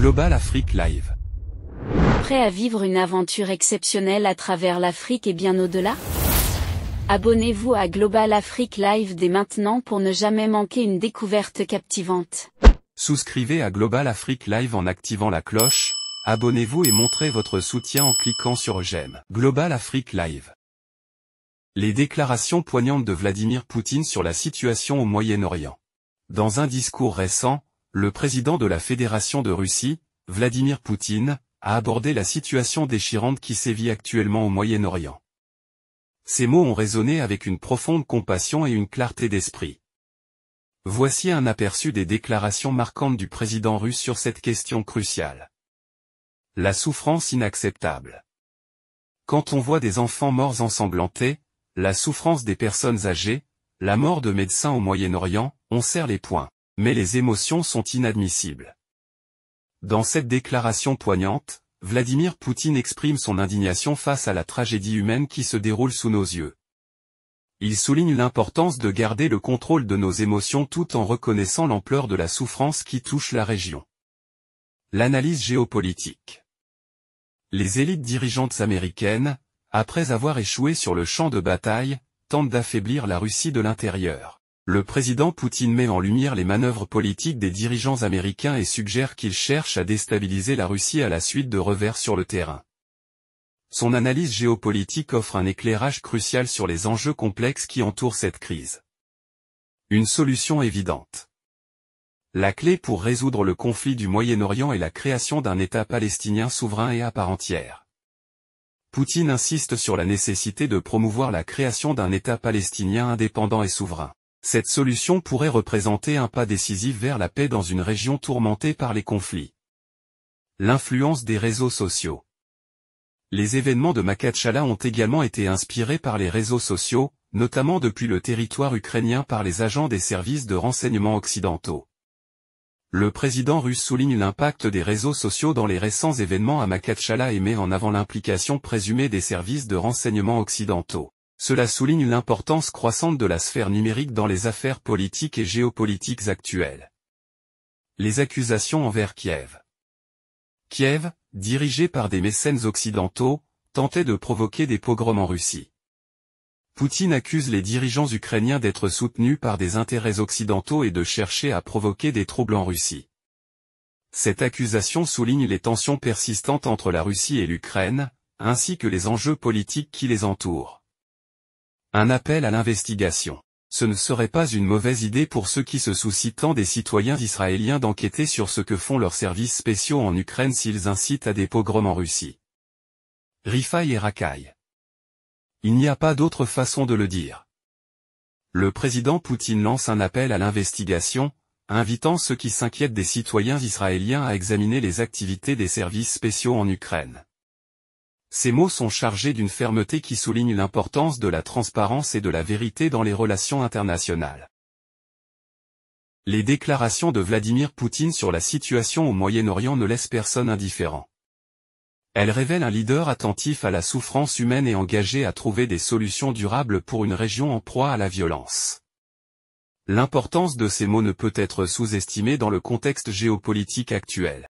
Global Afrique Live. Prêt à vivre une aventure exceptionnelle à travers l'Afrique et bien au-delà? Abonnez-vous à Global Afrique Live dès maintenant pour ne jamais manquer une découverte captivante. Souscrivez à Global Afrique Live en activant la cloche, abonnez-vous et montrez votre soutien en cliquant sur j'aime. Global Afrique Live. Les déclarations poignantes de Vladimir Poutine sur la situation au Moyen-Orient. Dans un discours récent, le président de la Fédération de Russie, Vladimir Poutine, a abordé la situation déchirante qui sévit actuellement au Moyen-Orient. Ces mots ont résonné avec une profonde compassion et une clarté d'esprit. Voici un aperçu des déclarations marquantes du président russe sur cette question cruciale. La souffrance inacceptable. Quand on voit des enfants morts ensanglantés, la souffrance des personnes âgées, la mort de médecins au Moyen-Orient, on serre les poings. Mais les émotions sont inadmissibles. Dans cette déclaration poignante, Vladimir Poutine exprime son indignation face à la tragédie humaine qui se déroule sous nos yeux. Il souligne l'importance de garder le contrôle de nos émotions tout en reconnaissant l'ampleur de la souffrance qui touche la région. L'analyse géopolitique. Les élites dirigeantes américaines, après avoir échoué sur le champ de bataille, tentent d'affaiblir la Russie de l'intérieur. Le président Poutine met en lumière les manœuvres politiques des dirigeants américains et suggère qu'ils cherchent à déstabiliser la Russie à la suite de revers sur le terrain. Son analyse géopolitique offre un éclairage crucial sur les enjeux complexes qui entourent cette crise. Une solution évidente. La clé pour résoudre le conflit du Moyen-Orient est la création d'un État palestinien souverain et à part entière. Poutine insiste sur la nécessité de promouvoir la création d'un État palestinien indépendant et souverain. Cette solution pourrait représenter un pas décisif vers la paix dans une région tourmentée par les conflits. L'influence des réseaux sociaux. Les événements de Makhatchala ont également été inspirés par les réseaux sociaux, notamment depuis le territoire ukrainien par les agents des services de renseignement occidentaux. Le président russe souligne l'impact des réseaux sociaux dans les récents événements à Makhatchala et met en avant l'implication présumée des services de renseignement occidentaux. Cela souligne l'importance croissante de la sphère numérique dans les affaires politiques et géopolitiques actuelles. Les accusations envers Kiev. Kiev, dirigé par des mécènes occidentaux, tentait de provoquer des pogroms en Russie. Poutine accuse les dirigeants ukrainiens d'être soutenus par des intérêts occidentaux et de chercher à provoquer des troubles en Russie. Cette accusation souligne les tensions persistantes entre la Russie et l'Ukraine, ainsi que les enjeux politiques qui les entourent. Un appel à l'investigation. Ce ne serait pas une mauvaise idée pour ceux qui se soucient tant des citoyens israéliens d'enquêter sur ce que font leurs services spéciaux en Ukraine s'ils incitent à des pogroms en Russie. Rifaï et racailles. Il n'y a pas d'autre façon de le dire. Le président Poutine lance un appel à l'investigation, invitant ceux qui s'inquiètent des citoyens israéliens à examiner les activités des services spéciaux en Ukraine. Ces mots sont chargés d'une fermeté qui souligne l'importance de la transparence et de la vérité dans les relations internationales. Les déclarations de Vladimir Poutine sur la situation au Moyen-Orient ne laissent personne indifférent. Elles révèlent un leader attentif à la souffrance humaine et engagé à trouver des solutions durables pour une région en proie à la violence. L'importance de ces mots ne peut être sous-estimée dans le contexte géopolitique actuel.